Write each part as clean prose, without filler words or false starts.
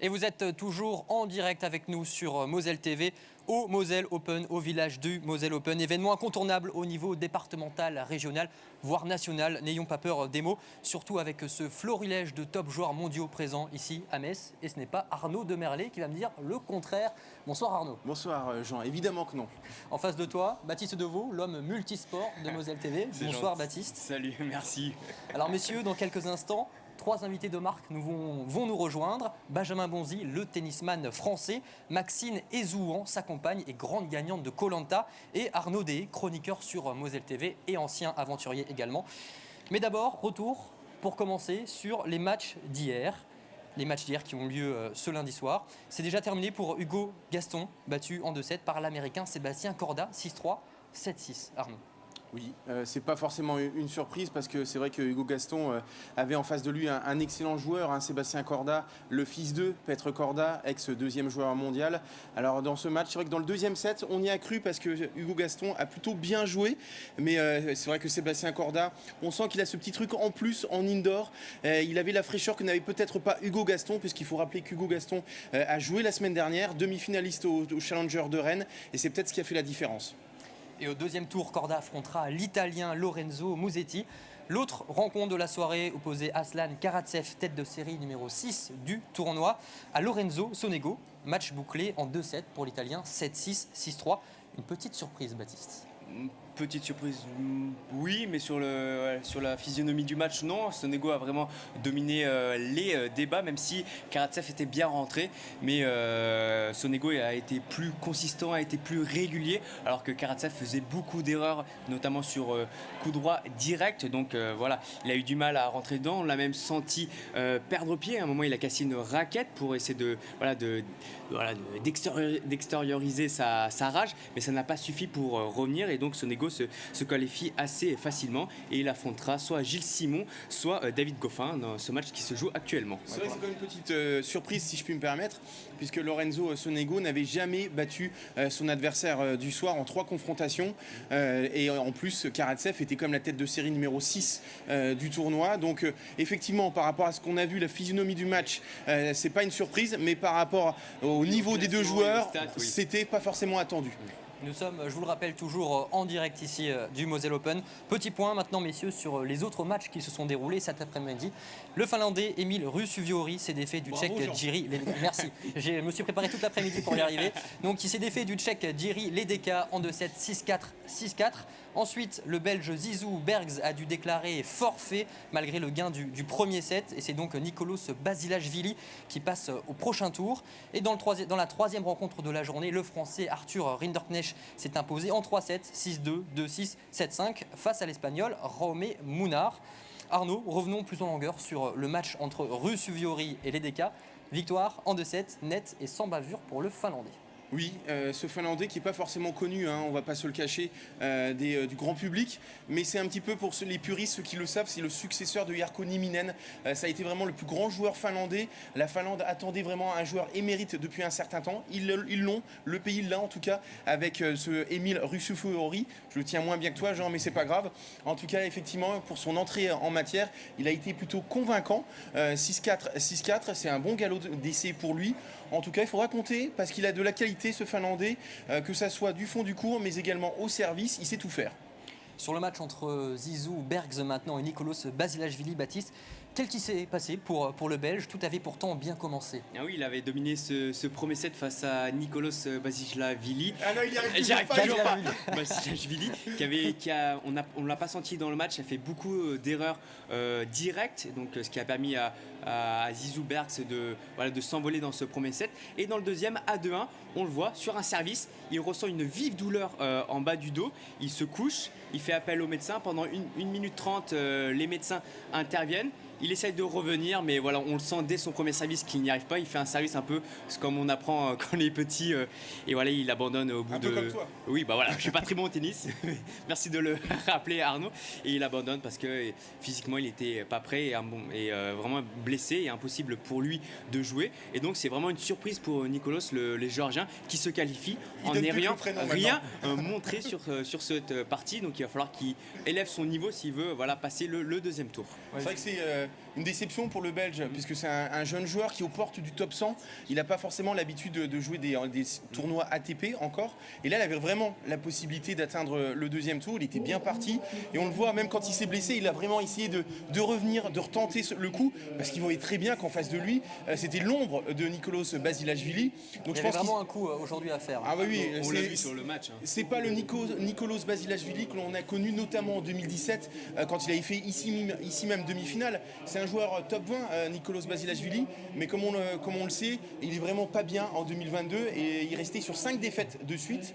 Et vous êtes toujours en direct avec nous sur Moselle TV au Moselle Open, au village du Moselle Open. Événement incontournable au niveau départemental, régional, voire national. N'ayons pas peur des mots, surtout avec ce florilège de top joueurs mondiaux présents ici à Metz. Et ce n'est pas Arnaud Demerlet qui va me dire le contraire. Bonsoir Arnaud. Bonsoir Jean, évidemment que non. En face de toi, Baptiste Deveau, l'homme multisport de Moselle TV. Bonsoir Baptiste. Salut, merci. Alors messieurs, dans quelques instants, 3 invités de marque vont nous rejoindre. Benjamin Bonzi, le tennisman français. Maxine Ezouan, sa compagne et grande gagnante de Koh-Lanta. Et Arnaud Deshaies, chroniqueur sur Moselle TV et ancien aventurier également. Mais d'abord, retour pour commencer sur les matchs d'hier. Les matchs d'hier qui ont lieu ce lundi soir. C'est déjà terminé pour Hugo Gaston, battu en 2-7 par l'Américain Sébastien Corda, 6-3, 7-6. Arnaud. Oui, c'est pas forcément une surprise parce que c'est vrai que Hugo Gaston avait en face de lui un excellent joueur, hein, Sébastien Corda, le fils de Petr Korda, ex-deuxième joueur mondial. Alors dans ce match, c'est vrai que dans le deuxième set, on y a cru parce que Hugo Gaston a plutôt bien joué. Mais c'est vrai que Sébastien Corda, on sent qu'il a ce petit truc en plus en indoor. Il avait la fraîcheur que n'avait peut-être pas Hugo Gaston, puisqu'il faut rappeler qu'Hugo Gaston a joué la semaine dernière, demi-finaliste au Challenger de Rennes. Et c'est peut-être ce qui a fait la différence. Et au deuxième tour, Corda affrontera l'Italien Lorenzo Musetti. L'autre rencontre de la soirée opposait Aslan Karatsev, tête de série numéro 6 du tournoi, à Lorenzo Sonego. Match bouclé en 2-7 pour l'Italien, 7-6, 6-3. Une petite surprise, Baptiste. Petite surprise, oui, mais sur la physionomie du match, non. Sonego a vraiment dominé les débats, même si Karatsev était bien rentré. Mais Sonego a été plus consistant, a été plus régulier, alors que Karatsev faisait beaucoup d'erreurs, notamment sur coup droit direct. Donc voilà, il a eu du mal à rentrer dedans. On l'a même senti perdre pied. À un moment, il a cassé une raquette pour essayer d'extérioriser sa rage, mais ça n'a pas suffi pour revenir. Et donc Sonego se qualifie assez facilement et il affrontera soit Gilles Simon, soit David Goffin dans ce match qui se joue actuellement. C'est vrai que c'est quand même une petite surprise, si je puis me permettre, puisque Lorenzo Sonego n'avait jamais battu son adversaire du soir en 3 confrontations. Et en plus, Karatsev était comme la tête de série numéro 6 du tournoi. Donc effectivement, par rapport à ce qu'on a vu, la physionomie du match, c'est pas une surprise, mais par rapport au niveau des deux joueurs, c'était pas forcément attendu. Nous sommes, je vous le rappelle, toujours en direct ici du Moselle Open. Petit point maintenant, messieurs, sur les autres matchs qui se sont déroulés cet après-midi. Le Finlandais Emil Ruusuvuori s'est défait du Tchèque Jiri. Merci, je me suis préparé toute l'après-midi pour y arriver. Donc, il s'est défait du Tchèque Jiri Ledeka en 2-7, 6-4, 6-4. Ensuite, le Belge Zizou Bergs a dû déclarer forfait malgré le gain du premier set. Et c'est donc Nicolas Basilashvili qui passe au prochain tour. Et dans la troisième rencontre de la journée, le Français Arthur Rinderknecht s'est imposé en 3-7, 6-2, 2-6, 7-5 face à l'Espagnol Jaume Munar. Arnaud, revenons plus en longueur sur le match entre Ruusuvuori et Ledeka. Victoire en 2-7, net et sans bavure pour le Finlandais. Oui, ce Finlandais qui n'est pas forcément connu, hein, on ne va pas se le cacher, du grand public, mais c'est un petit peu pour les puristes, ceux qui le savent, c'est le successeur de Jarkko Nieminen. Ça a été vraiment le plus grand joueur finlandais. La Finlande attendait vraiment un joueur émérite depuis un certain temps. Ils l'ont, le pays l'a en tout cas, avec ce Emil Ruusuvuori. Je le tiens moins bien que toi, Jean, mais c'est pas grave. En tout cas, effectivement, pour son entrée en matière, il a été plutôt convaincant. 6-4, 6-4, c'est un bon galop d'essai pour lui. En tout cas, il faudra compter parce qu'il a de la qualité, ce Finlandais, que ça soit du fond du court, mais également au service, il sait tout faire. Sur le match entre Zizou Bergs maintenant et Nicolas Basilashvili, Baptiste, qu'est-ce qui s'est passé pour le Belge? Tout avait pourtant bien commencé. Ah oui, il avait dominé ce premier set face à Nicolas Basilashvili. Ah non, il y arrive toujours pas. Basilashvili, on ne l'a pas senti dans le match, il a fait beaucoup d'erreurs directes, donc ce qui a permis à Zizou Bergs de s'envoler dans ce premier set. Et dans le deuxième, à 2-1, on le voit sur un service, il ressent une vive douleur en bas du dos, il se couche, il fait appel aux médecins. Pendant 1 minute 30, les médecins interviennent. Il essaye de revenir, mais voilà, on le sent dès son premier service qu'il n'y arrive pas. Il fait un service un peu comme on apprend quand on est petit. Et voilà, il abandonne au bout un peu comme toi. Oui, bah voilà, je suis pas très bon au tennis. Merci de le rappeler, Arnaud. Et il abandonne parce que physiquement, il n'était pas prêt et vraiment blessé et impossible pour lui de jouer. Et donc, c'est vraiment une surprise pour Nicolas, le Géorgien, qui se qualifie en n'ayant rien montré sur cette partie. Donc, il va falloir qu'il élève son niveau s'il veut passer le deuxième tour. C'est vrai que une déception pour le Belge, puisque c'est un jeune joueur qui est aux portes du top 100. Il n'a pas forcément l'habitude de jouer des tournois ATP encore. Et là, il avait vraiment la possibilité d'atteindre le deuxième tour. Il était bien parti. Et on le voit, même quand il s'est blessé, il a vraiment essayé de revenir, de retenter le coup, parce qu'il voyait très bien qu'en face de lui, c'était l'ombre de Nicolas Basilashvili. Donc il y avait vraiment un coup aujourd'hui à faire. Ah oui, on l'a vu sur le match. C'est pas le Nicolas Basilashvili que l'on a connu notamment en 2017, quand il avait fait ici même demi-finale. C'est un joueur top 20, Nicolas Basilashvili, mais comme on le sait, il est vraiment pas bien en 2022 et il restait sur 5 défaites de suite.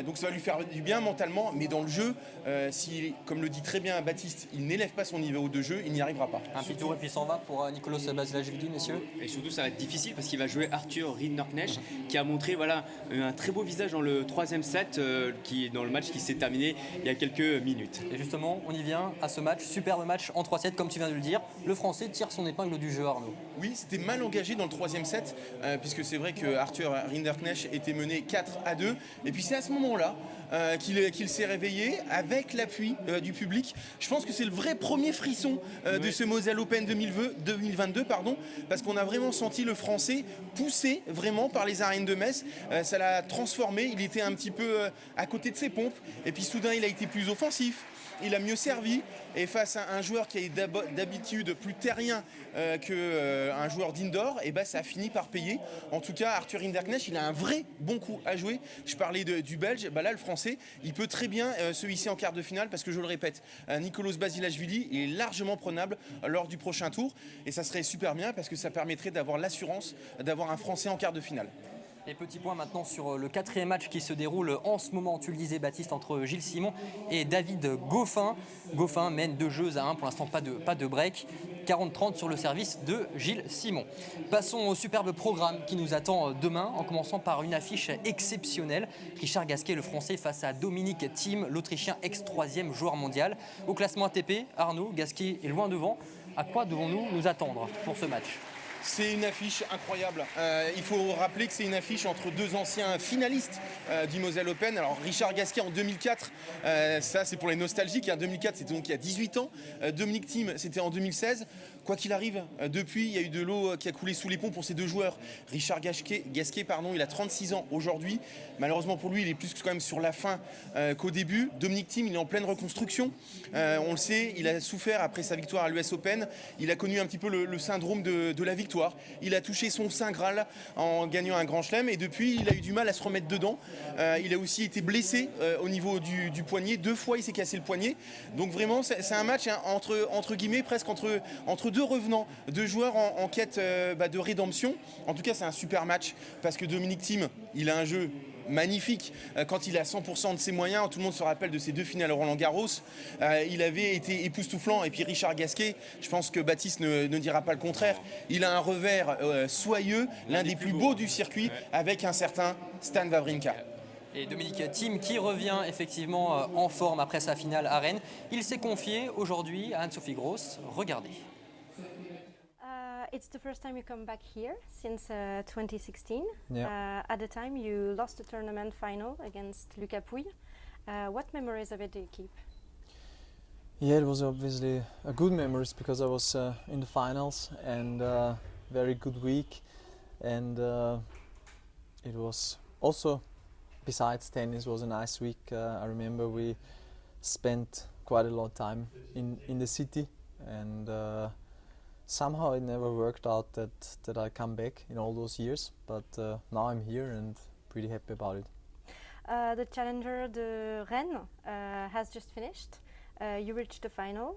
Donc ça va lui faire du bien mentalement, mais dans le jeu, si, comme le dit très bien Baptiste, il n'élève pas son niveau de jeu, il n'y arrivera pas. Un petit tour et puis s'en va pour Nicolas Basilashvili, messieurs. Et surtout, ça va être difficile parce qu'il va jouer Arthur Rinderknecht, qui a montré un très beau visage dans le troisième set, dans le match qui s'est terminé il y a quelques minutes. Et justement, on y vient à ce match, superbe match en 3-7, comme tu viens de le dire. Le Français tire son épingle du jeu, Arnaud. Oui, c'était mal engagé dans le troisième set, puisque c'est vrai que Arthur Rinderknecht était mené 4-2. Et puis c'est à ce moment-là qu'il s'est réveillé avec l'appui du public. Je pense que c'est le vrai premier frisson de ce Moselle Open 2022, parce qu'on a vraiment senti le Français poussé vraiment par les arènes de Metz. Ça l'a transformé, il était un petit peu à côté de ses pompes, et puis soudain il a été plus offensif. Il a mieux servi, et face à un joueur qui est d'habitude plus terrien qu'un joueur d'indoor, et ça a fini par payer. En tout cas, Arthur Rinderknecht, il a un vrai bon coup à jouer. Je parlais du Belge, là le Français, il peut très bien se hisser en quart de finale, parce que je le répète, Nicolas Basilashvili est largement prenable lors du prochain tour, et ça serait super bien parce que ça permettrait d'avoir l'assurance d'avoir un Français en quart de finale. Et petit point maintenant sur le quatrième match qui se déroule en ce moment, tu le disais Baptiste, entre Gilles Simon et David Goffin. Goffin mène 2-1, pour l'instant pas de break. 40-30 sur le service de Gilles Simon. Passons au superbe programme qui nous attend demain, en commençant par une affiche exceptionnelle. Richard Gasquet, le Français, face à Dominic Thiem, l'Autrichien ex-3e joueur mondial. Au classement ATP, Arnaud, Gasquet est loin devant. À quoi devons-nous nous attendre pour ce match ? C'est une affiche incroyable. Il faut rappeler que c'est une affiche entre deux anciens finalistes du Moselle Open. Alors Richard Gasquet en 2004, ça c'est pour les nostalgiques. 2004 c'était donc il y a 18 ans. Dominic Thiem c'était en 2016. Quoi qu'il arrive, depuis, il y a eu de l'eau qui a coulé sous les ponts pour ces deux joueurs. Richard Gasquet, il a 36 ans aujourd'hui. Malheureusement pour lui, il est plus quand même sur la fin qu'au début. Dominic Thiem, il est en pleine reconstruction. On le sait, il a souffert après sa victoire à l'US Open. Il a connu un petit peu le syndrome de la victoire. Il a touché son Saint Graal en gagnant un grand chelem et depuis, il a eu du mal à se remettre dedans. Il a aussi été blessé au niveau du poignet. 2 fois, il s'est cassé le poignet. Donc vraiment, c'est un match entre guillemets, presque entre deux revenants, deux joueurs en quête de rédemption. En tout cas, c'est un super match parce que Dominic Thiem, il a un jeu magnifique. Quand il a 100% de ses moyens, tout le monde se rappelle de ses 2 finales à Roland-Garros. Il avait été époustouflant. Et puis Richard Gasquet, je pense que Baptiste ne dira pas le contraire. Il a un revers soyeux, l'un des plus beaux du circuit, avec un certain Stan Wawrinka. Et Dominic Thiem qui revient effectivement en forme après sa finale à Rennes. Il s'est confié aujourd'hui à Anne-Sophie Gross. Regardez. It's the first time you come back here since 2016. Yeah. At the time, you lost the tournament final against Lucas Pouille. What memories of it do you keep? Yeah, it was obviously a good memories because I was in the finals and very good week, and it was also, besides tennis, was a nice week. I remember we spent quite a lot of time in the city, and somehow it never worked out that I come back in all those years, but now I'm here and pretty happy about it. The Challenger de Rennes has just finished. You reached the final.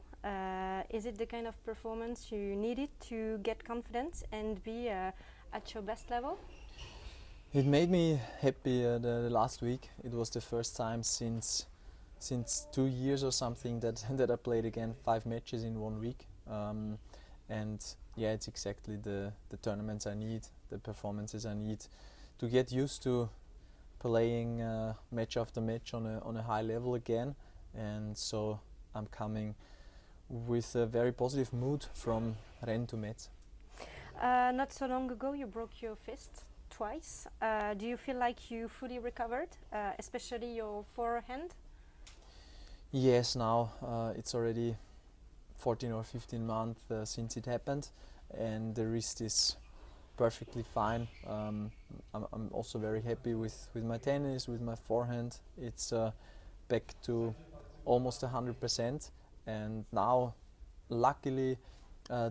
Is it the kind of performance you needed to get confidence and be at your best level? It made me happy the last week. It was the first time since 2 years or something that I played again 5 matches in 1 week. And yeah, it's exactly the tournaments I need, the performances I need to get used to playing match after match on a high level again. And so I'm coming with a very positive mood from Rennes to Metz. Not so long ago, you broke your fist twice. Do you feel like you fully recovered, especially your forehand? Yes, now it's already 14 or 15 months since it happened, and the wrist is perfectly fine. I'm also very happy with my tennis, with my forehand. It's back to almost 100%, and now luckily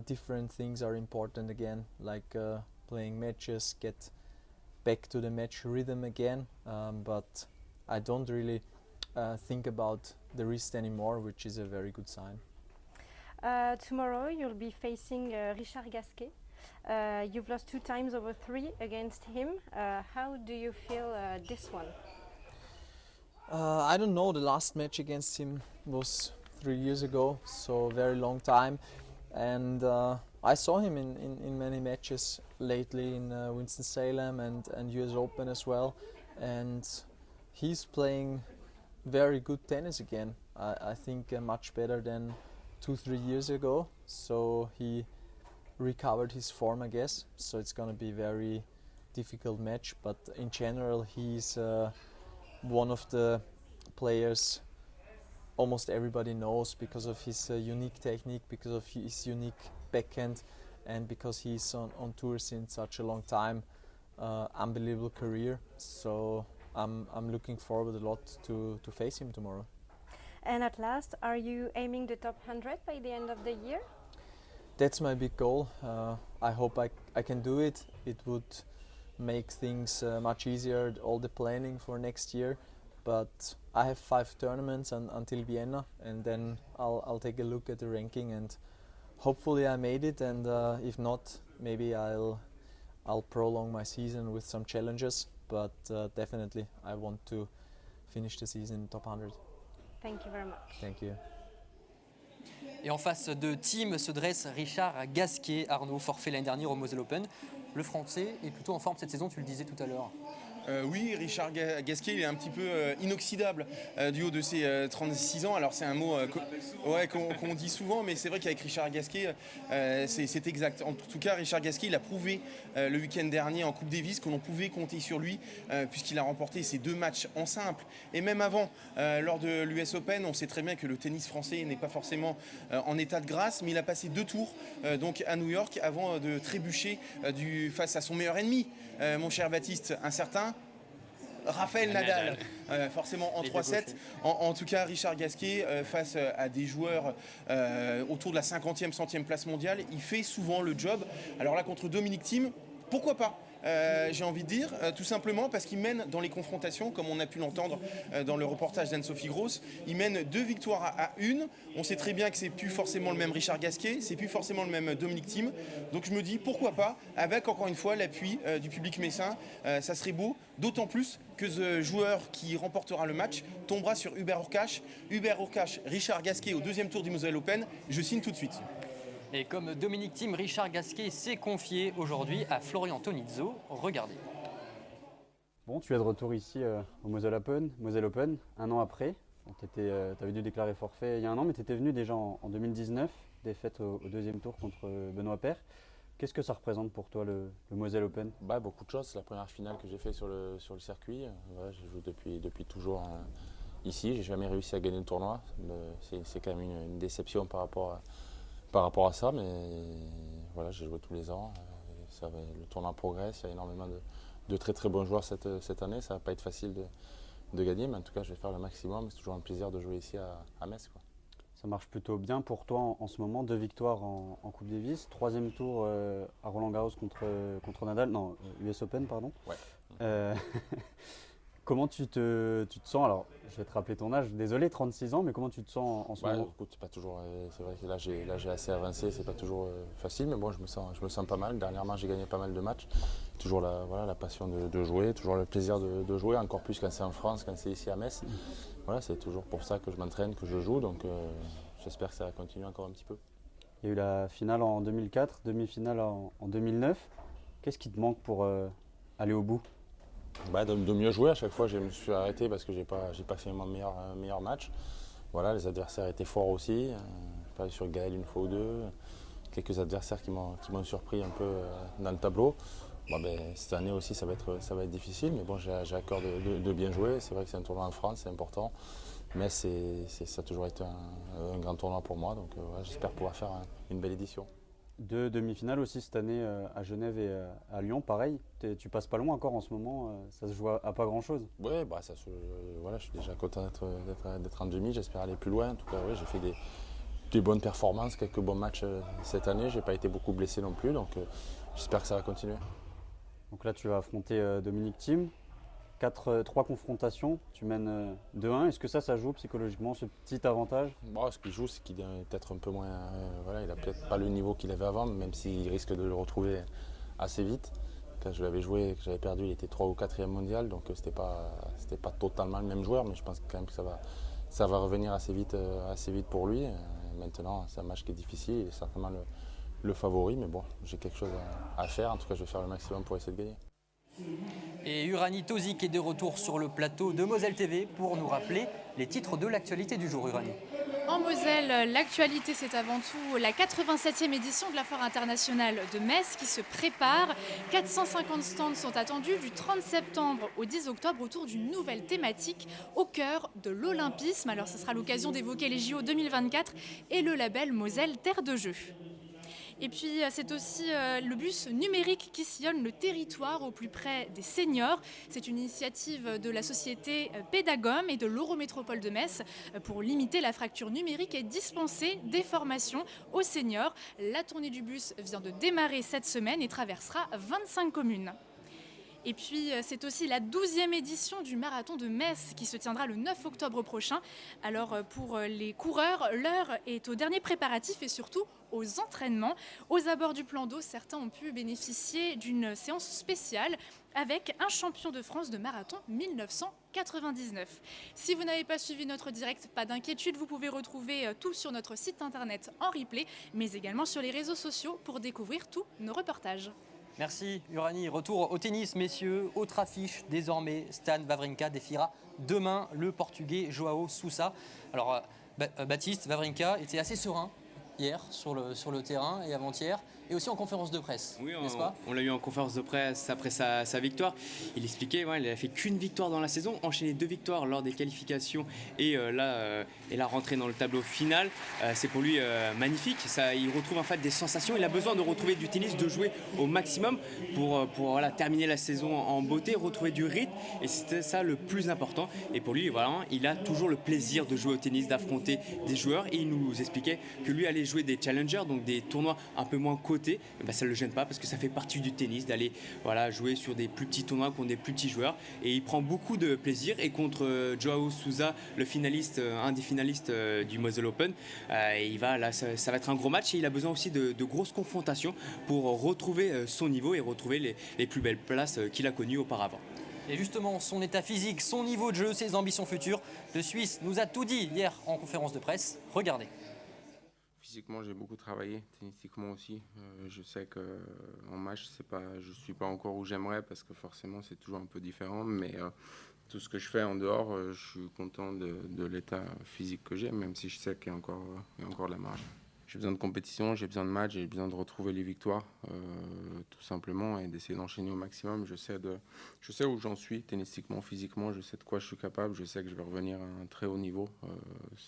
different things are important again, like playing matches, get back to the match rhythm again, but I don't really think about the wrist anymore, which is a very good sign. Tomorrow you'll be facing Richard Gasquet. You've lost 2 times over 3 against him. How do you feel this one? I don't know, the last match against him was 3 years ago, so very long time, and I saw him in many matches lately in Winston-Salem and US Open as well, and he's playing very good tennis again. I think much better than 2-3 years ago, so he recovered his form, I guess, so it's gonna be very difficult match, but in general he's one of the players almost everybody knows because of his unique technique, because of his unique backhand, and because he's on tour since such a long time. Unbelievable career, so I'm looking forward a lot to face him tomorrow. And at last, are you aiming the top 100 by the end of the year? That's my big goal. I hope I can do it. It would make things much easier, all the planning for next year. But I have 5 tournaments until Vienna, and then I'll take a look at the ranking, and hopefully I made it. And if not, maybe I'll prolong my season with some challenges. But definitely, I want to finish the season in top 100. Thank you very much. Thank you. Et en face de Thiem se dresse Richard Gasquet, Arnaud, forfait l'année dernière au Moselle Open. Le Français est plutôt en forme cette saison, tu le disais tout à l'heure. Oui, Richard Gasquet, il est un petit peu inoxydable du haut de ses 36 ans. Alors c'est un mot qu'on dit souvent, mais c'est vrai qu'avec Richard Gasquet, c'est exact. En tout cas, Richard Gasquet, il a prouvé le week-end dernier en Coupe Davis que l'on pouvait compter sur lui, puisqu'il a remporté ses 2 matchs en simple. Et même avant, lors de l'US Open, on sait très bien que le tennis français n'est pas forcément en état de grâce, mais il a passé 2 tours donc à New York avant de trébucher face à son meilleur ennemi, mon cher Baptiste, un certain Rafael Nadal, forcément en 3-7. En tout cas, Richard Gasquet, face à des joueurs autour de la 50e, 100e place mondiale, il fait souvent le job. Alors là, contre Dominic Thiem, pourquoi pas ? J'ai envie de dire, tout simplement parce qu'il mène dans les confrontations, comme on a pu l'entendre dans le reportage d'Anne-Sophie Gross, il mène 2 victoires à 1. On sait très bien que c'est plus forcément le même Richard Gasquet, c'est plus forcément le même Dominic Thiem. Donc je me dis, pourquoi pas, avec encore une fois l'appui du public messin, ça serait beau, d'autant plus que ce joueur qui remportera le match tombera sur Hubert Hurkacz. Hubert Hurkacz, Richard Gasquet au 2e tour du Moselle Open, je signe tout de suite. Et comme Dominic Thiem, Richard Gasquet s'est confié aujourd'hui à Florian Tonizzo. Regardez. Bon, tu es de retour ici au Moselle Open, un an après. Tu avais dû déclarer forfait il y a un an, mais tu étais venu déjà en 2019, défaite au 2e tour contre Benoît Paire. Qu'est-ce que ça représente pour toi le Moselle Open ? Beaucoup de choses. C'est la première finale que j'ai fait sur le circuit. Voilà, je joue depuis toujours ici. J'ai jamais réussi à gagner le tournoi. C'est quand même une déception par rapport à ça, mais voilà, j'ai joué tous les ans. Le tournoi progresse, il y a énormément de très très bons joueurs cette année. Ça ne va pas être facile de gagner, mais en tout cas, je vais faire le maximum. C'est toujours un plaisir de jouer ici à Metz, quoi. Ça marche plutôt bien pour toi en ce moment. 2 victoires en Coupe Davis, 3e tour à Roland-Garros contre Nadal, non, US Open, pardon. Ouais. Comment tu te sens ? Alors, je vais te rappeler ton âge, désolé, 36 ans, mais comment tu te sens en ce moment ? Écoute, c'est pas toujours. C'est vrai que là j'ai assez avancé, c'est pas toujours facile, mais bon, je me sens pas mal. Dernièrement, j'ai gagné pas mal de matchs. Toujours la passion de jouer, toujours le plaisir de jouer, encore plus quand c'est en France, quand c'est ici à Metz. Voilà, c'est toujours pour ça que je m'entraîne, que je joue, donc j'espère que ça va continuer encore un petit peu. Il y a eu la finale en 2004, demi-finale en 2009. Qu'est-ce qui te manque pour aller au bout ? De mieux jouer. À chaque fois, je me suis arrêté parce que j'ai pas fait mon meilleur match. Voilà, les adversaires étaient forts aussi. J'ai pas sur Gaël une fois ou 2. Quelques adversaires qui m'ont surpris un peu dans le tableau. Cette année aussi, ça va être difficile, mais bon, j'ai à cœur de bien jouer. C'est vrai que c'est un tournoi en France, c'est important. Mais ça a toujours été un grand tournoi pour moi, donc j'espère pouvoir faire une belle édition. 2 demi-finales aussi cette année à Genève et à Lyon, pareil. Tu passes pas loin encore en ce moment, ça se joue à pas grand-chose. Oui, voilà, je suis déjà content d'être en demi, j'espère aller plus loin. En tout cas, oui, j'ai fait des bonnes performances, quelques bons matchs cette année. Je n'ai pas été beaucoup blessé non plus, donc j'espère que ça va continuer. Donc là, tu vas affronter Dominic Thiem. 3 confrontations, tu mènes 2-1. Est-ce que ça joue psychologiquement, ce petit avantage? Bon, ce qui joue, c'est qu'il est peut-être un peu moins. Voilà, il n'a peut-être pas le niveau qu'il avait avant, même s'il risque de le retrouver assez vite. Quand je l'avais joué et que j'avais perdu, il était 3 ou 4e mondial, donc c'était pas totalement le même joueur, mais je pense quand même que ça va revenir assez vite pour lui. Maintenant, c'est un match qui est difficile, il est certainement le favori, mais bon, j'ai quelque chose à faire. En tout cas, je vais faire le maximum pour essayer de gagner. Et Urani Tozic est de retour sur le plateau de Moselle TV pour nous rappeler les titres de l'actualité du jour, Urani. En Moselle, l'actualité, c'est avant tout la 87e édition de la Foire internationale de Metz qui se prépare. 450 stands sont attendus du 30 septembre au 10 octobre autour d'une nouvelle thématique au cœur de l'Olympisme. Alors, ce sera l'occasion d'évoquer les JO 2024 et le label Moselle Terre de Jeux. Et puis, c'est aussi le bus numérique qui sillonne le territoire au plus près des seniors. C'est une initiative de la société Pédagome et de l'Eurométropole de Metz pour limiter la fracture numérique et dispenser des formations aux seniors. La tournée du bus vient de démarrer cette semaine et traversera 25 communes. Et puis, c'est aussi la 12e édition du marathon de Metz qui se tiendra le 9 octobre prochain. Alors, pour les coureurs, l'heure est au dernier préparatif et surtout aux entraînements. Aux abords du plan d'eau, certains ont pu bénéficier d'une séance spéciale avec un champion de France de marathon 1999. Si vous n'avez pas suivi notre direct, pas d'inquiétude, vous pouvez retrouver tout sur notre site internet en replay, mais également sur les réseaux sociaux pour découvrir tous nos reportages. Merci Urani. Retour au tennis, messieurs. Autre affiche, désormais, Stan Wawrinka défiera demain le Portugais Joao Sousa. Alors, Baptiste, Wawrinka était assez serein hier sur le terrain et avant-hier, et aussi en conférence de presse, oui, n'est-ce pas? On l'a eu en conférence de presse après sa victoire. Il expliquait qu'il n'a fait qu'une victoire dans la saison, enchaîné 2 victoires lors des qualifications et la rentrée dans le tableau final. C'est pour lui magnifique. Il retrouve en fait des sensations. Il a besoin de retrouver du tennis, de jouer au maximum pour voilà, terminer la saison en beauté, retrouver du rythme. Et c'était ça le plus important. Et pour lui, voilà, il a toujours le plaisir de jouer au tennis, d'affronter des joueurs. Et il nous expliquait que lui allait jouer des challengers, donc des tournois un peu moins cotés. Ben, ça ne le gêne pas parce que ça fait partie du tennis d'aller jouer sur des plus petits tournois contre des plus petits joueurs. Et il prend beaucoup de plaisir. Et contre Joao Sousa, un des finalistes du Moselle Open, ça va être un gros match. Et il a besoin aussi de grosses confrontations pour retrouver son niveau et retrouver les plus belles places qu'il a connues auparavant. Et justement, son état physique, son niveau de jeu, ses ambitions futures, le Suisse nous a tout dit hier en conférence de presse. Regardez. Physiquement, j'ai beaucoup travaillé, tennistiquement aussi. Je sais qu'en match, je ne suis pas encore où j'aimerais parce que forcément, c'est toujours un peu différent. Mais tout ce que je fais en dehors, je suis content de l'état physique que j'ai, même si je sais qu'il y a encore de la marge. J'ai besoin de compétition, j'ai besoin de match, j'ai besoin de retrouver les victoires, tout simplement, et d'essayer d'enchaîner au maximum. Je sais où j'en suis, tennistiquement, physiquement, je sais de quoi je suis capable, je sais que je vais revenir à un très haut niveau.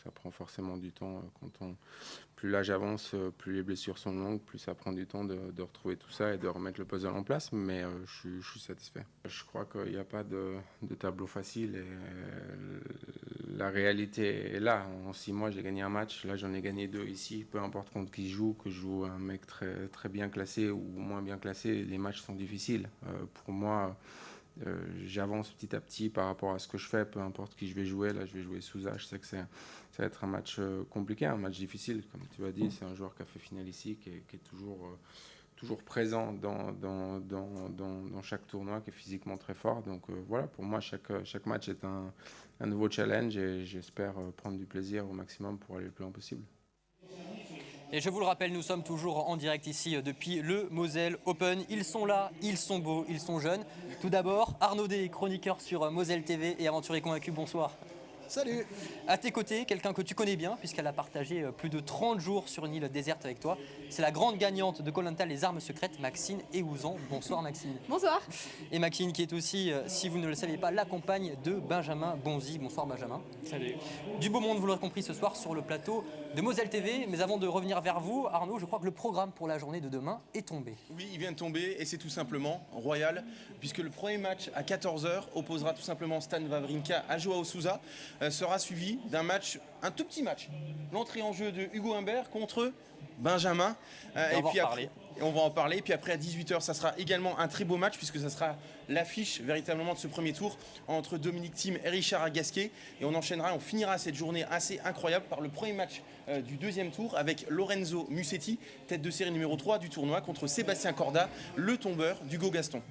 Ça prend forcément du temps plus l'âge avance, plus les blessures sont longues, plus ça prend du temps de retrouver tout ça et de remettre le puzzle en place, mais je suis satisfait. Je crois qu'il n'y a pas de tableau facile et la réalité est là. En 6 mois, j'ai gagné un match, là j'en ai gagné 2 ici, peu importe contre qui je joue, que je joue un mec très, très bien classé ou moins bien classé, les matchs sont difficiles. Pour moi, j'avance petit à petit par rapport à ce que je fais, peu importe qui je vais jouer. Là, je vais jouer Sousa. Je sais que ça va être un match compliqué, un match difficile. Comme tu l'as dit, c'est un joueur qui a fait finale ici, qui est toujours présent dans chaque tournoi, qui est physiquement très fort. Donc voilà, pour moi, chaque match est un nouveau challenge et j'espère prendre du plaisir au maximum pour aller le plus loin possible. Et je vous le rappelle, nous sommes toujours en direct ici depuis le Moselle Open. Ils sont là, ils sont beaux, ils sont jeunes. Tout d'abord, Arnaud Day, chroniqueur sur Moselle TV et aventurier convaincu, bonsoir. Salut. À tes côtés, quelqu'un que tu connais bien, puisqu'elle a partagé plus de 30 jours sur une île déserte avec toi. C'est la grande gagnante de Koh-Lanta Les Armes Secrètes, Maxine Eouzan. Bonsoir Maxine. Bonsoir. Et Maxine qui est aussi, si vous ne le saviez pas, la compagne de Benjamin Bonzi. Bonsoir Benjamin. Salut. Du beau monde, vous l'aurez compris, ce soir sur le plateau de Moselle TV. Mais avant de revenir vers vous, Arnaud, je crois que le programme pour la journée de demain est tombé. Oui, il vient de tomber et c'est tout simplement royal, puisque le premier match à 14h opposera tout simplement Stan Wawrinka à Joao Sousa, sera suivi d'un match, un tout petit match, l'entrée en jeu de Hugo Humbert contre Benjamin. Et puis après, on va en parler. Et puis après à 18h, ça sera également un très beau match, puisque ça sera l'affiche véritablement de ce premier tour entre Dominic Thiem et Richard Agasquet. Et on enchaînera, on finira cette journée assez incroyable par le premier match du deuxième tour avec Lorenzo Musetti, tête de série numéro 3 du tournoi, contre Sébastien Corda, le tombeur d'Hugo Gaston.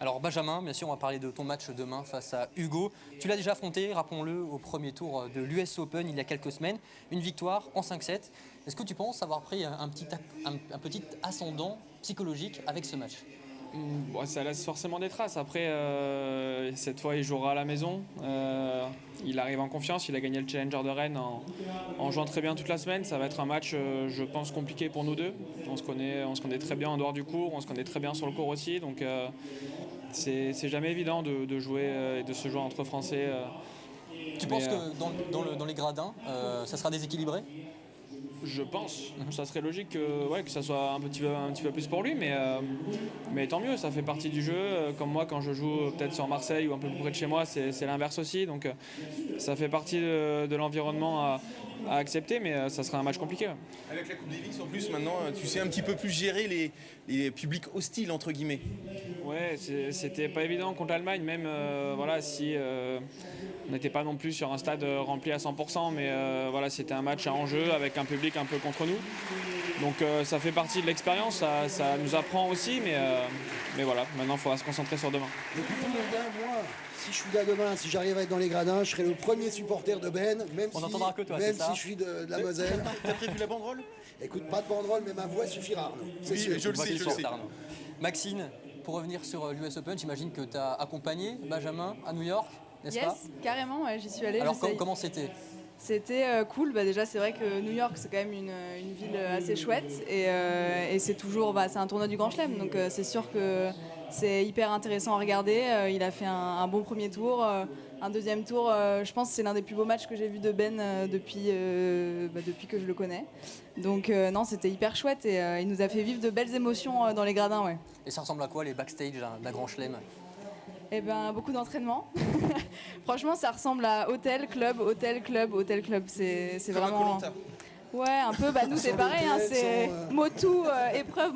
Alors Benjamin, bien sûr, on va parler de ton match demain face à Hugo. Tu l'as déjà affronté, rappelons-le, au premier tour de l'US Open il y a quelques semaines. Une victoire en 5-7. Est-ce que tu penses avoir pris un petit ascendant psychologique avec ce match ? Bon, ça laisse forcément des traces. Après, cette fois, il jouera à la maison. Il arrive en confiance. Il a gagné le Challenger de Rennes en jouant très bien toute la semaine. Ça va être un match, je pense, compliqué pour nous deux. On se connaît très bien en dehors du court. On se connaît très bien sur le court aussi. Donc, c'est jamais évident de jouer et de se jouer entre Français. Tu penses que dans les gradins, ça sera déséquilibré ? Je pense. Ça serait logique que ça soit un petit peu plus pour lui, mais tant mieux, ça fait partie du jeu. Comme moi, quand je joue peut-être sur Marseille ou un peu plus près de chez moi, c'est l'inverse aussi. Donc ça fait partie de l'environnement à accepter, mais ça sera un match compliqué. Avec la Coupe Davis, en plus, maintenant, tu sais un petit peu plus gérer les publics hostiles, entre guillemets. Ouais, c'était pas évident contre l'Allemagne, même si on n'était pas non plus sur un stade rempli à 100%, mais c'était un match à enjeu avec un public un peu contre nous. Donc ça fait partie de l'expérience, ça nous apprend aussi, mais voilà, maintenant il faudra se concentrer sur demain. Écoute, moi, si je suis là demain, si j'arrive à être dans les gradins, je serai le premier supporter de Ben, même on n'entendra que toi, même si je suis de la Moselle. T'as prévu la banderole ? Écoute, pas de banderole, mais ma voix suffira. Oui, je le sais. Maxine, pour revenir sur l'US Open, j'imagine que tu as accompagné Benjamin à New York, n'est-ce pas ? Carrément, ouais, j'y suis allée. Alors comment c'était ? C'était cool. Déjà, c'est vrai que New York, c'est quand même une ville assez chouette et c'est toujours, c'est un tournoi du Grand Chelem, donc c'est sûr que c'est hyper intéressant à regarder. Il a fait un bon premier tour, un deuxième tour. Je pense que c'est l'un des plus beaux matchs que j'ai vu de Ben depuis que je le connais. Donc non, c'était hyper chouette et il nous a fait vivre de belles émotions dans les gradins, ouais. Et ça ressemble à quoi les backstage d'un Grand Chelem ? Eh ben, beaucoup d'entraînement. Franchement, ça ressemble à hôtel, club. C'est vraiment... Ouais, un peu. Nous, c'est pareil. C'est motu, épreuve,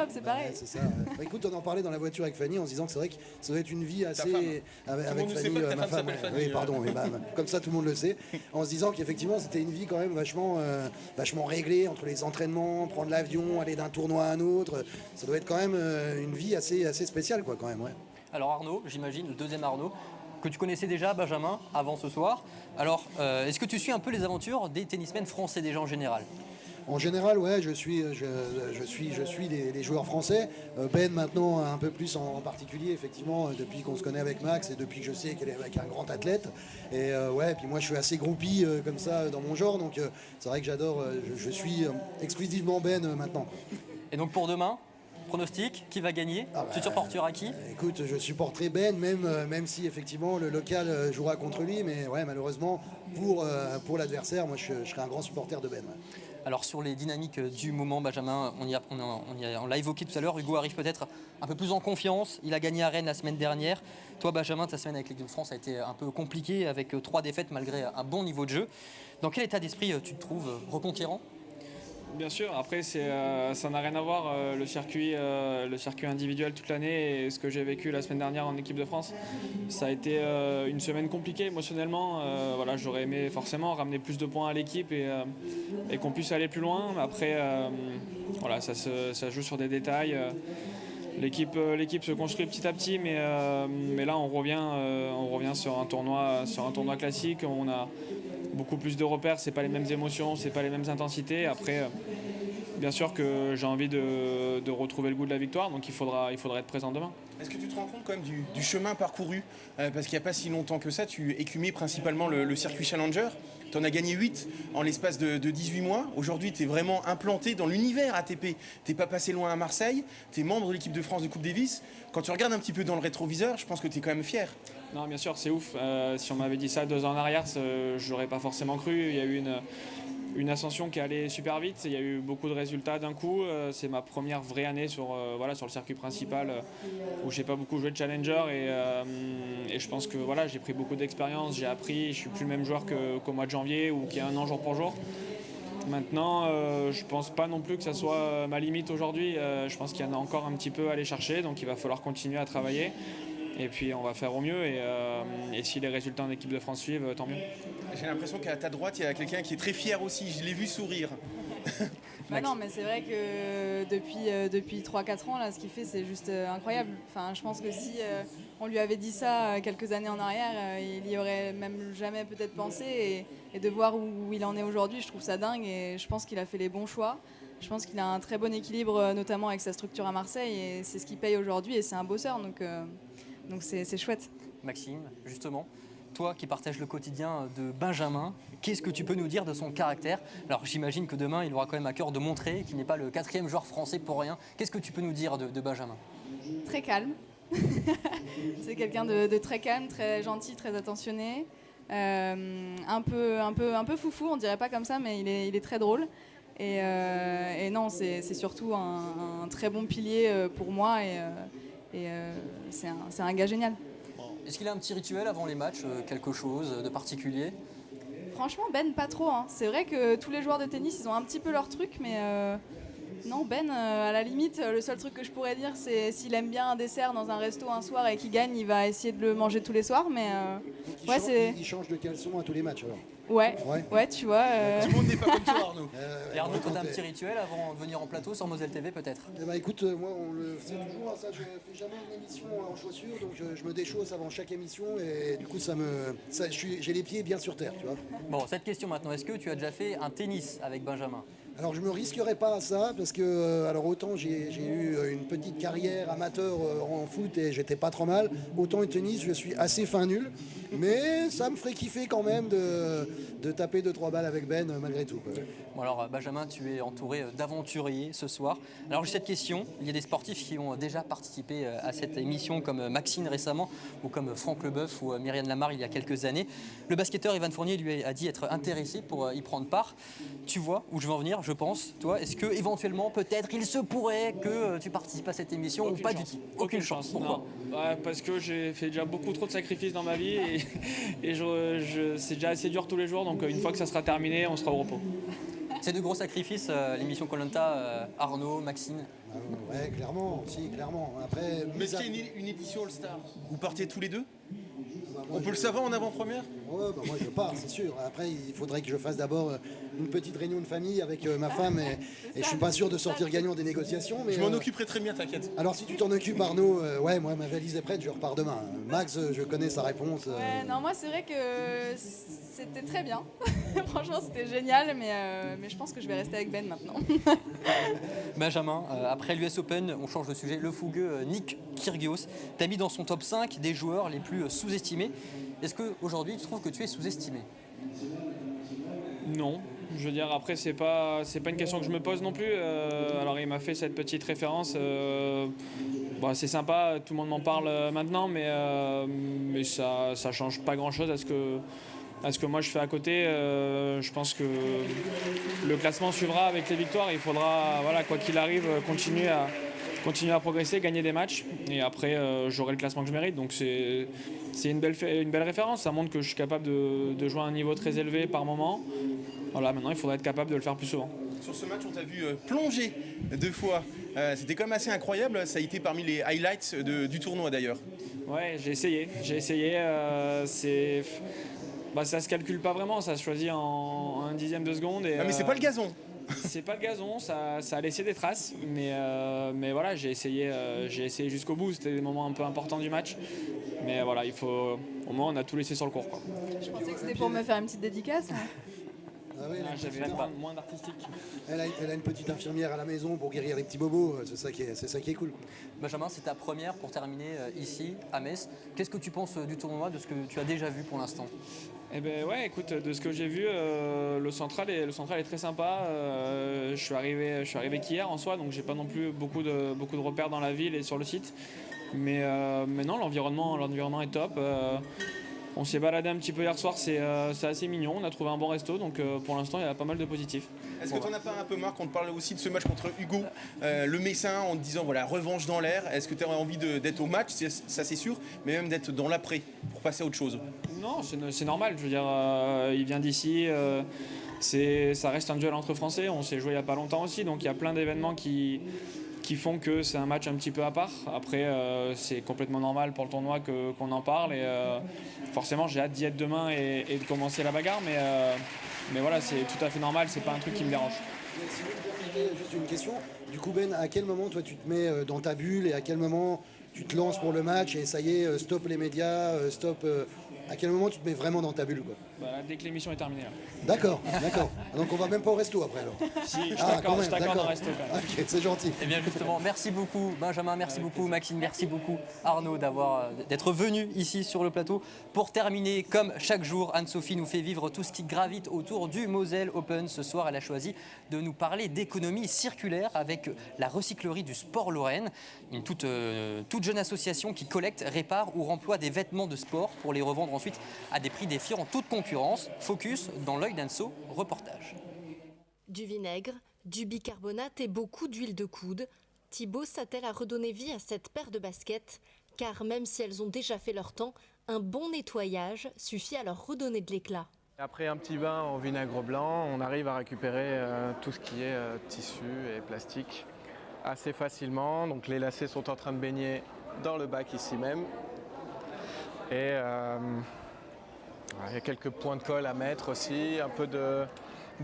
c'est pareil. Ouais, c'est ça. Ouais. Écoute, on en parlait dans la voiture avec Fanny en se disant que c'est vrai que ça doit être une vie assez... Avec Fanny, ma femme. Oui, pardon, mais comme ça, tout le monde le sait. En se disant qu'effectivement, c'était une vie quand même vachement réglée entre les entraînements, prendre l'avion, aller d'un tournoi à un autre. Ça doit être quand même une vie assez spéciale, quoi, quand même, ouais. Alors Arnaud, j'imagine, le deuxième Arnaud, que tu connaissais déjà, Benjamin, avant ce soir. Alors, est-ce que tu suis un peu les aventures des tennismen français déjà en général ? En général, ouais, je suis les joueurs français. Ben maintenant un peu plus en particulier, effectivement, depuis qu'on se connaît avec Max et depuis que je sais qu'elle est avec un grand athlète. Et puis moi je suis assez groupie comme ça dans mon genre, donc c'est vrai que j'adore, je suis exclusivement Ben maintenant. Et donc pour demain ? Pronostic, qui va gagner ? Tu supporteras qui ? Écoute, je supporterai Ben, même si effectivement le local jouera contre lui, mais ouais, malheureusement pour l'adversaire, moi je serai un grand supporter de Ben. Ouais. Alors sur les dynamiques du moment, Benjamin, on l'a évoqué tout à l'heure, Hugo arrive peut-être un peu plus en confiance, il a gagné à Rennes la semaine dernière. Toi Benjamin, ta semaine avec l'équipe de France a été un peu compliquée avec 3 défaites malgré un bon niveau de jeu. Dans quel état d'esprit tu te trouves reconquérant ? Bien sûr, après ça n'a rien à voir le circuit individuel toute l'année et ce que j'ai vécu la semaine dernière en équipe de France. Ça a été une semaine compliquée émotionnellement. J'aurais aimé forcément ramener plus de points à l'équipe et qu'on puisse aller plus loin. Après, ça joue sur des détails. L'équipe se construit petit à petit, mais là on revient sur un tournoi classique. On a beaucoup plus de repères, c'est pas les mêmes émotions, c'est pas les mêmes intensités. Après, bien sûr que j'ai envie de retrouver le goût de la victoire, donc il faudra être présent demain. Est-ce que tu te rends compte quand même du chemin parcouru parce qu'il n'y a pas si longtemps que ça, tu écumais principalement le circuit Challenger. Tu en as gagné 8 en l'espace de 18 mois. Aujourd'hui, tu es vraiment implanté dans l'univers ATP. Tu n'es pas passé loin à Marseille, tu es membre de l'équipe de France de Coupe Davis. Quand tu regardes un petit peu dans le rétroviseur, je pense que tu es quand même fier. Non, bien sûr, c'est ouf. Si on m'avait dit ça 2 ans en arrière, je n'aurais pas forcément cru. Il y a eu une ascension qui allait super vite. Il y a eu beaucoup de résultats d'un coup. C'est ma première vraie année sur le circuit principal où j'ai pas beaucoup joué de challenger et je pense que voilà, j'ai pris beaucoup d'expérience, j'ai appris. Je suis plus le même joueur qu'au mois de janvier ou qu'il y a un an jour pour jour. Maintenant, je pense pas non plus que ça soit ma limite aujourd'hui. Je pense qu'il y en a encore un petit peu à aller chercher, donc il va falloir continuer à travailler. Et puis on va faire au mieux et si les résultats en équipe de France suivent, tant mieux. J'ai l'impression qu'à ta droite, il y a quelqu'un qui est très fier aussi. Je l'ai vu sourire. Bah non, mais c'est vrai que depuis 3-4 ans, là, ce qu'il fait, c'est juste incroyable. Enfin, je pense que si on lui avait dit ça quelques années en arrière, il y aurait même jamais peut-être pensé. Et de voir où il en est aujourd'hui, je trouve ça dingue. Et je pense qu'il a fait les bons choix. Je pense qu'il a un très bon équilibre, notamment avec sa structure à Marseille. Et c'est ce qui paye aujourd'hui. Et c'est un bosseur, donc c'est chouette. Maxime, justement, toi qui partages le quotidien de Benjamin, qu'est-ce que tu peux nous dire de son caractère? Alors j'imagine que demain, il aura quand même à cœur de montrer qu'il n'est pas le 4e joueur français pour rien. Qu'est-ce que tu peux nous dire de Benjamin? Très calme. C'est quelqu'un de très calme, très gentil, très attentionné. Un peu foufou, on dirait pas comme ça, mais il est très drôle. Et non, c'est surtout un très bon pilier pour moi et c'est un gars génial. Est-ce qu'il a un petit rituel avant les matchs, quelque chose de particulier? Franchement, Ben, pas trop. Hein. C'est vrai que tous les joueurs de tennis, ils ont un petit peu leur truc, mais non, Ben, à la limite, le seul truc que je pourrais dire, c'est s'il aime bien un dessert dans un resto un soir et qu'il gagne, il va essayer de le manger tous les soirs, mais il change de caleçon à tous les matchs alors. Ouais, tu vois. Tout le monde n'est pas comme toi, Arnaud. Et Arnaud, tu as un petit rituel avant de venir en plateau sur Moselle TV peut-être? Eh ben, écoute, moi on le fait toujours, ça, je fais jamais une émission en chaussures, donc je me déchausse avant chaque émission et du coup j'ai les pieds bien sur terre, tu vois. Bon, cette question maintenant, est-ce que tu as déjà fait un tennis avec Benjamin? Alors je me risquerai pas à ça parce que alors autant j'ai eu une petite carrière amateur en foot et j'étais pas trop mal, autant au tennis je suis assez fin nul, mais ça me ferait kiffer quand même de taper 2-3 balles avec Ben malgré tout. Bon alors Benjamin, tu es entouré d'aventuriers ce soir. Alors j'ai cette question, il y a des sportifs qui ont déjà participé à cette émission comme Maxime récemment ou comme Franck Leboeuf ou Myriam Lamar il y a quelques années. Le basketteur Evan Fournier lui a dit être intéressé pour y prendre part. Tu vois où je veux en venir, je pense. Toi, est-ce que éventuellement, peut-être, il se pourrait que tu participes à cette émission ou pas du tout? Aucune chance. Pourquoi? Ouais, parce que j'ai fait déjà beaucoup trop de sacrifices dans ma vie et c'est déjà assez dur tous les jours. Donc une fois que ça sera terminé, on sera au repos. C'est de gros sacrifices, l'émission Koh-Lanta, Arnaud, Maxime. Ouais, clairement, si, clairement. Après, mais est-ce qu'il y a une édition All-Star? Vous partez tous les deux? On peut le savoir en avant-première? Ouais, bah moi je pars, c'est sûr. Après, il faudrait que je fasse d'abord une petite réunion de famille avec ma femme et je suis pas sûr de sortir gagnant des négociations. Mais, je m'en occuperai très bien, t'inquiète. Alors si tu t'en occupes, Arnaud, ouais, moi ma valise est prête, je repars demain. Max, je connais sa réponse. Ouais, non, moi c'est vrai que c'était très bien. Franchement, c'était génial, mais je pense que je vais rester avec Ben maintenant. Benjamin, après l'US Open, on change de sujet. Le fougueux Nick Kyrgios t'a mis dans son top 5 des joueurs les plus sous-estimés. Est-ce qu'aujourd'hui, tu trouves que tu es sous-estimé? Non. Je veux dire, après, c'est pas une question que je me pose non plus. Alors, il m'a fait cette petite référence. Bon, c'est sympa, tout le monde m'en parle maintenant, mais ça change pas grand-chose à ce que moi je fais à côté. Je pense que le classement suivra avec les victoires. Il faudra, voilà, quoi qu'il arrive, continuer à progresser, gagner des matchs. Et après, j'aurai le classement que je mérite. Donc c'est une belle référence. Ça montre que je suis capable de jouer à un niveau très élevé par moment. Voilà, maintenant, il faudrait être capable de le faire plus souvent. Sur ce match, on t'a vu plonger 2 fois. C'était quand même assez incroyable. Ça a été parmi les highlights du tournoi d'ailleurs. Ouais, j'ai essayé. Ça se calcule pas vraiment. Ça se choisit en 1/10 de seconde. Et, mais c'est pas le gazon. C'est pas le gazon, ça a laissé des traces, mais voilà, j'ai essayé jusqu'au bout. C'était des moments un peu importants du match, mais voilà, au moins on a tout laissé sur le court, quoi. Je pensais que c'était pour me faire une petite dédicace. Ah oui, j'avais moins d'artistique. Elle a une petite infirmière à la maison pour guérir les petits bobos, c'est ça qui est cool. Benjamin, c'est ta première pour terminer ici à Metz. Qu'est-ce que tu penses du tournoi, de ce que tu as déjà vu pour l'instant? Eh ben ouais, écoute, de ce que j'ai vu, le central est très sympa. Je suis arrivé qu'hier en soi, donc j'ai pas non plus beaucoup de repères dans la ville et sur le site. Mais non, l'environnement est top. On s'est baladé un petit peu hier soir, c'est assez mignon. On a trouvé un bon resto, donc pour l'instant, il y a pas mal de positifs. Est-ce que tu n'en as pas un peu marre qu'on te parle aussi de ce match contre Hugo, le Messin, en te disant voilà, revanche dans l'air? Est-ce que tu as envie d'être au match, ça c'est sûr, mais même d'être dans l'après pour passer à autre chose? Non, c'est normal. Je veux dire, il vient d'ici. Ça reste un duel entre Français. On s'est joué il n'y a pas longtemps aussi, donc il y a plein d'événements qui font que c'est un match un petit peu à part. Après, c'est complètement normal pour le tournoi qu'on en parle. Et forcément, j'ai hâte d'y être demain et de commencer la bagarre. Mais voilà, c'est tout à fait normal. C'est pas un truc qui me dérange. Juste une question. Du coup, Ben, à quel moment, toi, tu te mets dans ta bulle et à quel moment tu te lances pour le match et ça y est, stop les médias, stop... À quel moment tu te mets vraiment dans ta bulle, quoi? Dès que l'émission est terminée. D'accord. Donc on va même pas au resto après alors. Si, je t'accorde un resto quand même. Ok, c'est gentil. Eh bien justement, merci beaucoup Benjamin, merci beaucoup Maxime, merci beaucoup Arnaud d'être venu ici sur le plateau. Pour terminer, comme chaque jour, Anne-Sophie nous fait vivre tout ce qui gravite autour du Moselle Open. Ce soir, elle a choisi de nous parler d'économie circulaire avec la recyclerie du Sport Lorraine, une toute jeune association qui collecte, répare ou remploie des vêtements de sport pour les revendre ensuite à des prix défiant en toute concurrence. Focus dans l'œil d'Anso, reportage. Du vinaigre, du bicarbonate et beaucoup d'huile de coude, Thibaut s'attelle à redonner vie à cette paire de baskets, car même si elles ont déjà fait leur temps, un bon nettoyage suffit à leur redonner de l'éclat. Après un petit bain en vinaigre blanc, on arrive à récupérer tout ce qui est tissu et plastique assez facilement. Donc les lacets sont en train de baigner dans le bac ici même. Et il y a quelques points de colle à mettre aussi, un peu de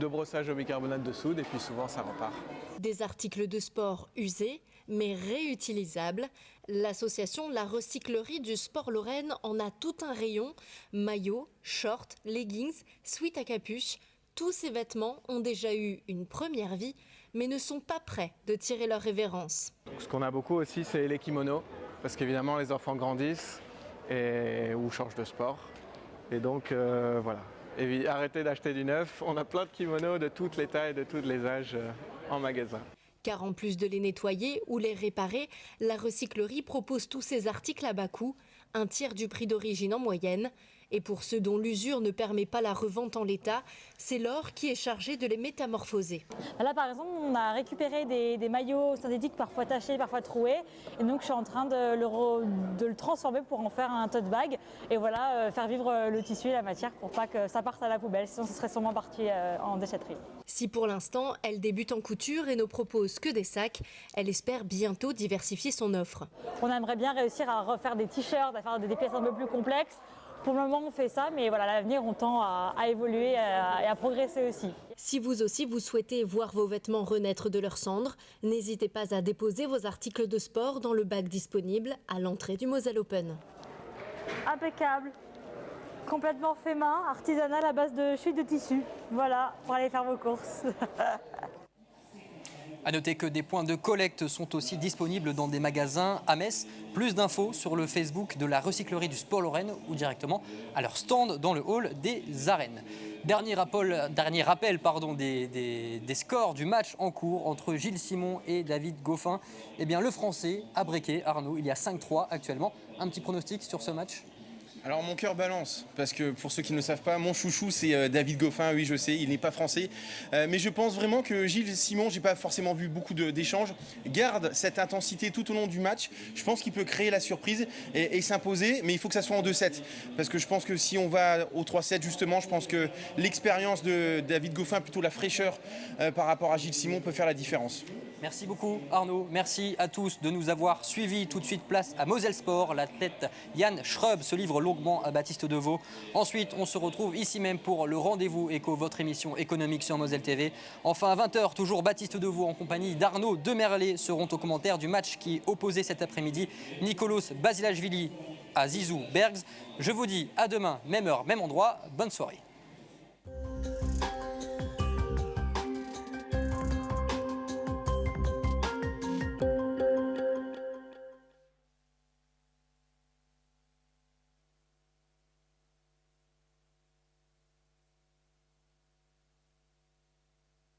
brossage au bicarbonate de soude et puis souvent ça repart. Des articles de sport usés mais réutilisables. L'association La Recyclerie du Sport Lorraine en a tout un rayon. Maillots, shorts, leggings, sweats à capuche. Tous ces vêtements ont déjà eu une première vie mais ne sont pas prêts de tirer leur révérence. Ce qu'on a beaucoup aussi, c'est les kimonos, parce qu'évidemment les enfants grandissent ou changent de sport. Et donc voilà, et arrêtez d'acheter du neuf, on a plein de kimonos de toutes les tailles, de tous les âges en magasin. Car en plus de les nettoyer ou les réparer, la recyclerie propose tous ces articles à bas coût, un tiers du prix d'origine en moyenne. Et pour ceux dont l'usure ne permet pas la revente en l'état, c'est Laure qui est chargée de les métamorphoser. Là par exemple, on a récupéré des maillots synthétiques parfois tachés, parfois troués. Et donc je suis en train de le transformer pour en faire un tote bag. Et voilà, faire vivre le tissu et la matière pour pas que ça parte à la poubelle, sinon ce serait sûrement parti en déchetterie. Si pour l'instant, elle débute en couture et ne propose que des sacs, elle espère bientôt diversifier son offre. On aimerait bien réussir à refaire des t-shirts, à faire des pièces un peu plus complexes. Pour le moment, on fait ça, mais voilà, à l'avenir, on tend à évoluer et à progresser aussi. Si vous aussi, vous souhaitez voir vos vêtements renaître de leurs cendres, n'hésitez pas à déposer vos articles de sport dans le bac disponible à l'entrée du Moselle Open. Impeccable, complètement fait main, artisanal à base de chute de tissu. Voilà, pour aller faire vos courses. A noter que des points de collecte sont aussi disponibles dans des magasins à Metz. Plus d'infos sur le Facebook de la recyclerie du Sport Lorraine ou directement à leur stand dans le hall des arènes. Dernier rappel des scores du match en cours entre Gilles Simon et David Goffin. Eh bien, le Français a breaké, Arnaud, il y a 5-3 actuellement. Un petit pronostic sur ce match ? Alors mon cœur balance, parce que pour ceux qui ne le savent pas, mon chouchou c'est David Goffin, oui je sais, il n'est pas français. Mais je pense vraiment que Gilles Simon, j'ai pas forcément vu beaucoup d'échanges, garde cette intensité tout au long du match. Je pense qu'il peut créer la surprise et s'imposer, mais il faut que ça soit en 2-7. Parce que je pense que si on va au 3-7 justement, je pense que l'expérience de David Goffin, plutôt la fraîcheur par rapport à Gilles Simon peut faire la différence. Merci beaucoup Arnaud, merci à tous de nous avoir suivis. Tout de suite place à Moselle Sport, l'athlète Yann Schrub se livre longuement à Baptiste Deveau. Ensuite on se retrouve ici même pour le Rendez-vous Éco, votre émission économique sur Moselle TV. Enfin à 20h, toujours Baptiste Deveau en compagnie d'Arnaud Demerlet seront aux commentaires du match qui opposait cet après-midi Nicolas Basilashvili à Zizou Bergs. Je vous dis à demain, même heure, même endroit, bonne soirée.